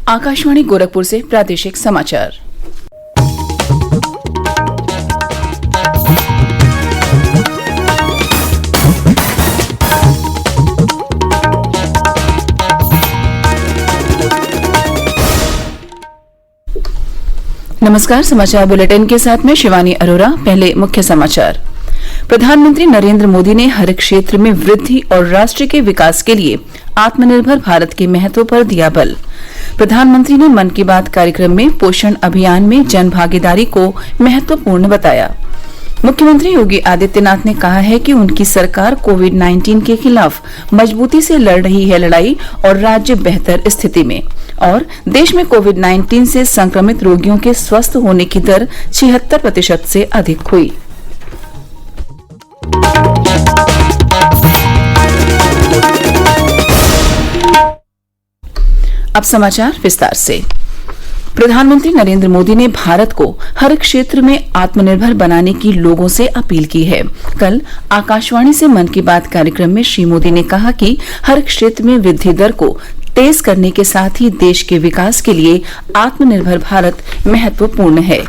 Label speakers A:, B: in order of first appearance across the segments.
A: आकाशवाणी गोरखपुर से प्रादेशिक समाचार। नमस्कार, समाचार बुलेटिन के साथ में शिवानी अरोरा। पहले मुख्य समाचार। प्रधानमंत्री नरेंद्र मोदी ने हर क्षेत्र में वृद्धि और राष्ट्र के विकास के लिए आत्मनिर्भर भारत के महत्व पर दिया बल। प्रधानमंत्री ने मन की बात कार्यक्रम में पोषण अभियान में जन भागीदारी को महत्वपूर्ण बताया। मुख्यमंत्री योगी आदित्यनाथ ने कहा है कि उनकी सरकार कोविड-19 के खिलाफ मजबूती से लड़ रही है लड़ाई और राज्य बेहतर स्थिति में। और देश में कोविड-19 से संक्रमित रोगियों के स्वस्थ होने की दर 76% से अधिक हुई। अब समाचार विस्तार से। प्रधानमंत्री नरेंद्र मोदी ने भारत को हर क्षेत्र में आत्मनिर्भर बनाने की लोगों से अपील की है। कल आकाशवाणी से मन की बात कार्यक्रम में श्री मोदी ने कहा कि हर क्षेत्र में वृद्धि दर को तेज करने के साथ ही देश के विकास के लिए आत्मनिर्भर भारत महत्वपूर्ण है।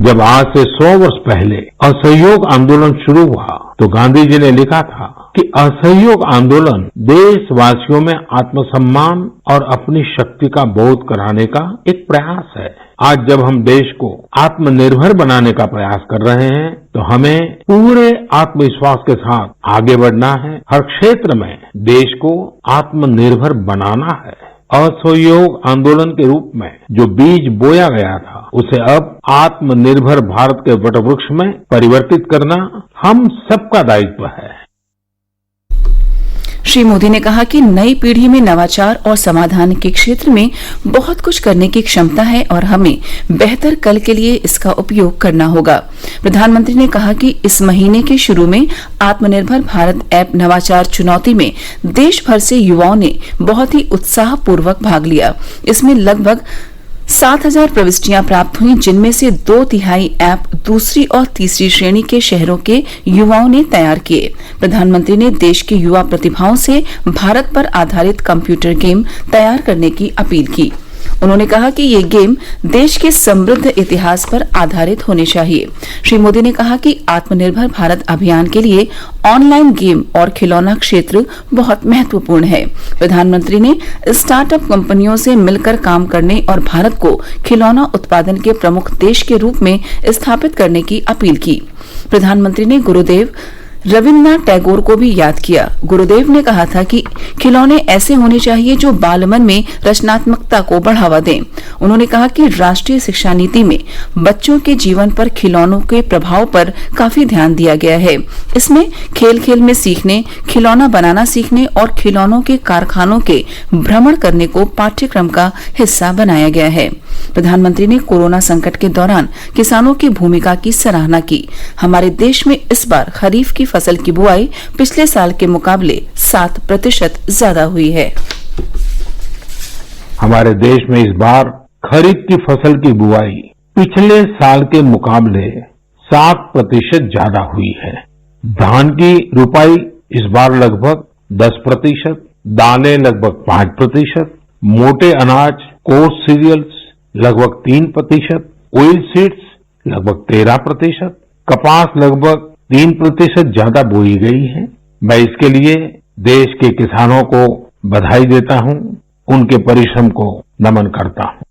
B: जब आज से 100 वर्ष पहले असहयोग आंदोलन शुरू हुआ तो गांधी जी ने लिखा था कि असहयोग आंदोलन देशवासियों में आत्मसम्मान और अपनी शक्ति का बोध कराने का एक प्रयास है। आज जब हम देश को आत्मनिर्भर बनाने का प्रयास कर रहे हैं तो हमें पूरे आत्मविश्वास के साथ आगे बढ़ना है। हर क्षेत्र में देश को आत्मनिर्भर बनाना है। असहयोग आंदोलन के रूप में जो बीज बोया गया था उसे अब आत्मनिर्भर भारत के वटवृक्ष में परिवर्तित करना हम सबका दायित्व है।
A: श्री मोदी ने कहा कि नई पीढ़ी में नवाचार और समाधान के क्षेत्र में बहुत कुछ करने की क्षमता है और हमें बेहतर कल के लिए इसका उपयोग करना होगा। प्रधानमंत्री ने कहा कि इस महीने के शुरू में आत्मनिर्भर भारत ऐप नवाचार चुनौती में देश भर से युवाओं ने बहुत ही उत्साहपूर्वक भाग लिया। इसमें लगभग 7,000 प्रविष्टियां प्राप्त हुई, जिनमें से 2/3 ऐप दूसरी और तीसरी श्रेणी के शहरों के युवाओं ने तैयार किए। प्रधानमंत्री ने देश के युवा प्रतिभाओं से भारत पर आधारित कंप्यूटर गेम तैयार करने की अपील की। उन्होंने कहा कि ये गेम देश के समृद्ध इतिहास पर आधारित होने चाहिए। श्री मोदी ने कहा कि आत्मनिर्भर भारत अभियान के लिए ऑनलाइन गेम और खिलौना क्षेत्र बहुत महत्वपूर्ण है। प्रधानमंत्री ने स्टार्टअप कंपनियों से मिलकर काम करने और भारत को खिलौना उत्पादन के प्रमुख देश के रूप में स्थापित करने की अपील की। प्रधानमंत्री ने गुरुदेव रविन्द्रनाथ टैगोर को भी याद किया। गुरुदेव ने कहा था कि खिलौने ऐसे होने चाहिए जो बालमन में रचनात्मकता को बढ़ावा दें। उन्होंने कहा कि राष्ट्रीय शिक्षा नीति में बच्चों के जीवन पर खिलौनों के प्रभाव पर काफी ध्यान दिया गया है। इसमें खेल खेल में सीखने, खिलौना बनाना सीखने और खिलौनों के कारखानों के भ्रमण करने को पाठ्यक्रम का हिस्सा बनाया गया है। प्रधानमंत्री ने कोरोना संकट के दौरान किसानों की भूमिका की सराहना की। हमारे देश में इस बार खरीफ की फसल की बुआई पिछले साल के मुकाबले 7% ज्यादा हुई है।
B: हमारे देश में इस बार खरीफ की फसल की बुआई पिछले साल के मुकाबले 7% ज्यादा हुई है। धान की रुपाई इस बार लगभग 10%, दालें लगभग 5%, मोटे अनाज कोर्स सीरियल्स लगभग 3%, ऑयल सीड्स लगभग 13%, कपास लगभग 3% ज्यादा बोई गई है। मैं इसके लिए देश के किसानों को बधाई देता हूं, उनके परिश्रम को नमन करता हूं।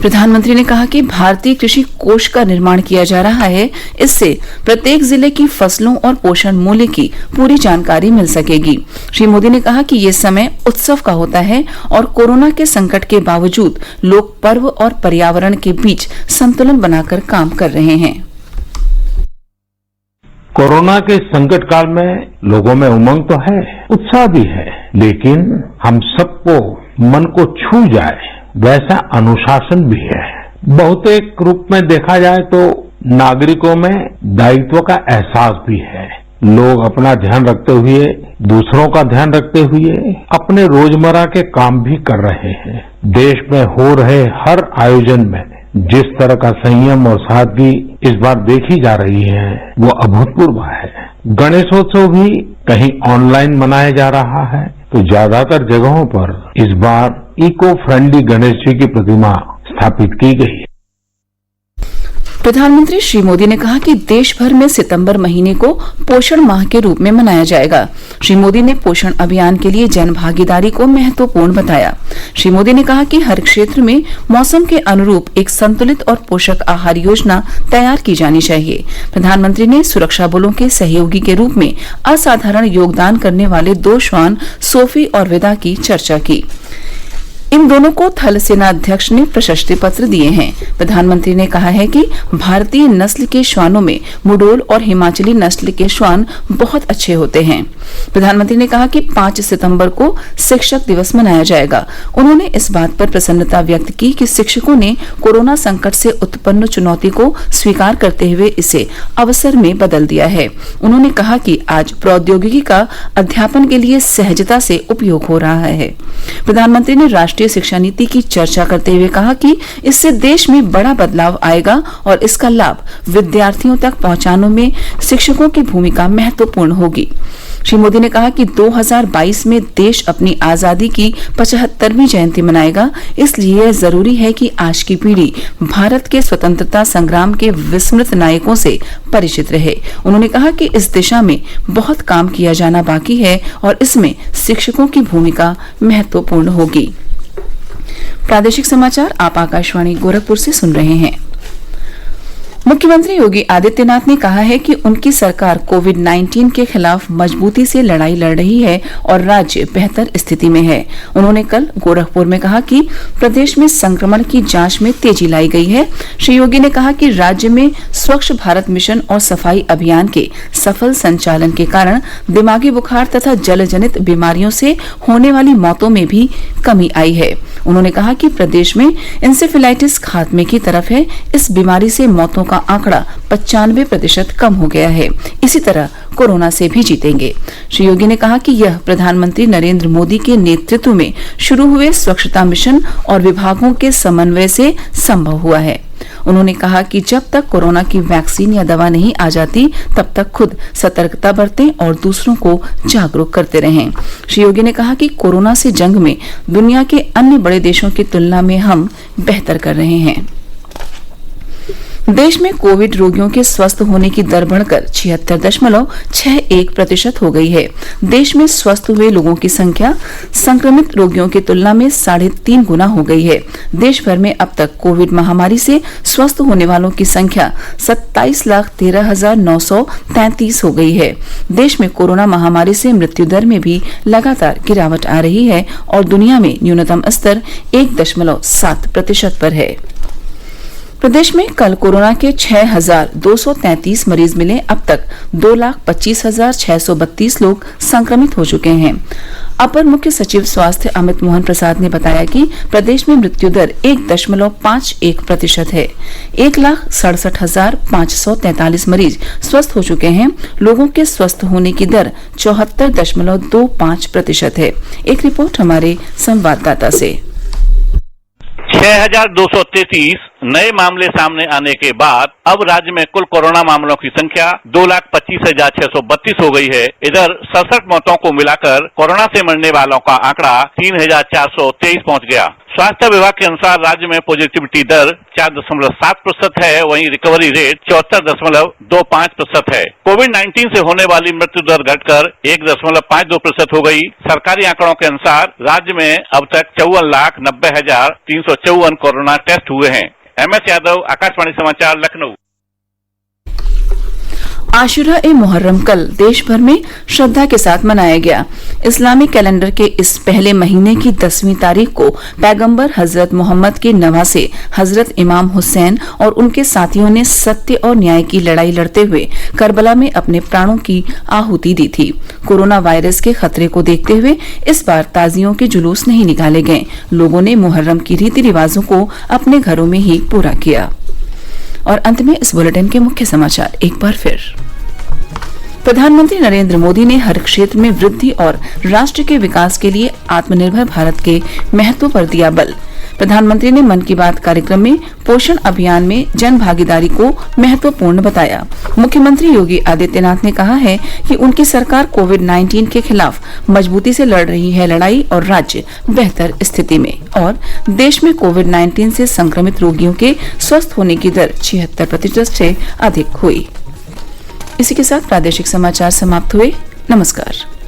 A: प्रधानमंत्री ने कहा कि भारतीय कृषि कोष का निर्माण किया जा रहा है। इससे प्रत्येक जिले की फसलों और पोषण मूल्य की पूरी जानकारी मिल सकेगी। श्री मोदी ने कहा कि ये समय उत्सव का होता है और कोरोना के संकट के बावजूद लोग पर्व और पर्यावरण के बीच संतुलन बनाकर काम कर रहे हैं।
B: कोरोना के संकट काल में लोगों में उमंग तो है, उत्साह भी है, लेकिन हम सबको मन को छू जाए वैसा अनुशासन भी है। बहुतेक रूप में देखा जाए तो नागरिकों में दायित्व का एहसास भी है। लोग अपना ध्यान रखते हुए, दूसरों का ध्यान रखते हुए अपने रोजमर्रा के काम भी कर रहे हैं। देश में हो रहे हर आयोजन में जिस तरह का संयम और सादगी इस बार देखी जा रही है वो अभूतपूर्व है। गणेशोत्सव भी कहीं ऑनलाइन मनाया जा रहा है, तो ज्यादातर जगहों पर इस बार इको फ्रेंडली गणेश जी की प्रतिमा स्थापित की गई है।
A: प्रधानमंत्री श्री मोदी ने कहा कि देश भर में सितंबर महीने को पोषण माह के रूप में मनाया जाएगा। श्री मोदी ने पोषण अभियान के लिए जन भागीदारी को महत्वपूर्ण बताया। श्री मोदी ने कहा कि हर क्षेत्र में मौसम के अनुरूप एक संतुलित और पोषक आहार योजना तैयार की जानी चाहिए। प्रधानमंत्री ने सुरक्षा बलों के सहयोगी के रूप में असाधारण योगदान करने वाले 2 श्वान सोफी और विदा की चर्चा की। इन दोनों को थल सेना अध्यक्ष ने प्रशस्ति पत्र दिए हैं। प्रधानमंत्री ने कहा है कि भारतीय नस्ल के श्वानों में मुडोल और हिमाचली नस्ल के श्वान बहुत अच्छे होते हैं। प्रधानमंत्री ने कहा कि 5 सितंबर को शिक्षक दिवस मनाया जाएगा। उन्होंने इस बात पर प्रसन्नता व्यक्त की कि शिक्षकों ने कोरोना संकट से उत्पन्न चुनौती को स्वीकार करते हुए इसे अवसर में बदल दिया है। उन्होंने कहा कि आज प्रौद्योगिकी का अध्यापन के लिए सहजता से उपयोग हो रहा है। प्रधानमंत्री ने राष्ट्रीय शिक्षा नीति की चर्चा करते हुए कहा कि इससे देश में बड़ा बदलाव आएगा और इसका लाभ विद्यार्थियों तक पहुंचाने में शिक्षकों की भूमिका महत्वपूर्ण होगी। श्री मोदी ने कहा कि 2022 में देश अपनी आजादी की 75वीं जयंती मनाएगा, इसलिए यह जरूरी है कि आज की पीढ़ी भारत के स्वतंत्रता संग्राम के विस्मृत नायकों से परिचित रहे। उन्होंने कहा कि इस दिशा में बहुत काम किया जाना बाकी है और इसमें शिक्षकों की भूमिका महत्वपूर्ण होगी। प्रादेशिक समाचार आप आकाशवाणी गोरखपुर से सुन रहे हैं। मुख्यमंत्री योगी आदित्यनाथ ने कहा है कि उनकी सरकार कोविड-19 के खिलाफ मजबूती से लड़ाई लड़ रही है और राज्य बेहतर स्थिति में है। उन्होंने कल गोरखपुर में कहा कि प्रदेश में संक्रमण की जांच में तेजी लाई गई है। श्री योगी ने कहा कि राज्य में स्वच्छ भारत मिशन और सफाई अभियान के सफल संचालन के कारण दिमागी बुखार तथा जलजनित बीमारियों से होने वाली मौतों में भी कमी आई है। उन्होंने कहा कि प्रदेश में इंसेफेलाइटिस खात्मे की तरफ है। इस बीमारी से मौतों का आंकड़ा 95% कम हो गया है। इसी तरह कोरोना से भी जीतेंगे। श्री योगी ने कहा कि यह प्रधानमंत्री नरेंद्र मोदी के नेतृत्व में शुरू हुए स्वच्छता मिशन और विभागों के समन्वय से संभव हुआ है। उन्होंने कहा कि जब तक कोरोना की वैक्सीन या दवा नहीं आ जाती, तब तक खुद सतर्कता बरतें और दूसरों को जागरूक करते रहें। श्री योगी ने कहा कि कोरोना से जंग में दुनिया के अन्य बड़े देशों की तुलना में हम बेहतर कर रहे हैं। देश में कोविड रोगियों के स्वस्थ होने की दर बढ़कर 76.61% हो गई है। देश में स्वस्थ हुए लोगों की संख्या संक्रमित रोगियों की तुलना में 3.5 गुना हो गई है। देश भर में अब तक कोविड महामारी से स्वस्थ होने वालों की संख्या 27,13,933 हो गई है। देश में कोरोना महामारी से मृत्यु दर में भी लगातार गिरावट आ रही है और दुनिया में न्यूनतम स्तर 1.7% पर है। प्रदेश में कल कोरोना के 6,233 मरीज मिले। अब तक 2,25,632 लोग संक्रमित हो चुके हैं। अपर मुख्य सचिव स्वास्थ्य अमित मोहन प्रसाद ने बताया कि प्रदेश में मृत्यु दर 1.51% है। 1,67,543 मरीज स्वस्थ हो चुके हैं। लोगों के स्वस्थ होने की दर 74.25% है। एक रिपोर्ट हमारे संवाददाता से।
C: 6,233 नए मामले सामने आने के बाद अब राज्य में कुल कोरोना मामलों की संख्या 2,25,632 हो गई है। इधर 67 मौतों को मिलाकर कोरोना से मरने वालों का आंकड़ा 3,423 पहुंच गया। स्वास्थ्य विभाग के अनुसार राज्य में पॉजिटिविटी दर 4.7% है, वहीं रिकवरी रेट 74.25% है। कोविड-19 से होने वाली मृत्यु दर घटकर 1.52% हो गई। सरकारी आंकड़ों के अनुसार राज्य में अब तक 54,90,354 कोरोना टेस्ट हुए हैं। MS यादव, आकाशवाणी समाचार, लखनऊ।
A: आशुरा ए मुहर्रम कल देश भर में श्रद्धा के साथ मनाया गया। इस्लामिक कैलेंडर के इस पहले महीने की 10वीं तारीख को पैगंबर हजरत मोहम्मद के नवासे हजरत इमाम हुसैन और उनके साथियों ने सत्य और न्याय की लड़ाई लड़ते हुए करबला में अपने प्राणों की आहुति दी थी। कोरोना वायरस के खतरे को देखते हुए इस बार ताजियों के जुलूस नहीं निकाले गए। लोगों ने मुहर्रम की रीति रिवाजों को अपने घरों में ही पूरा किया। और अंत में इस बुलेटिन के मुख्य समाचार एक बार फिर। प्रधानमंत्री नरेंद्र मोदी ने हर क्षेत्र में वृद्धि और राष्ट्र के विकास के लिए आत्मनिर्भर भारत के महत्व पर दिया बल। प्रधानमंत्री ने मन की बात कार्यक्रम में पोषण अभियान में जन भागीदारी को महत्वपूर्ण बताया। मुख्यमंत्री योगी आदित्यनाथ ने कहा है कि उनकी सरकार कोविड-19 के खिलाफ मजबूती से लड़ रही है लड़ाई और राज्य बेहतर स्थिति में, और देश में कोविड-19 से संक्रमित रोगियों के स्वस्थ होने की दर 76% से अधिक हुई। इसी के साथ प्रादेशिक समाचार समाप्त हुए। नमस्कार।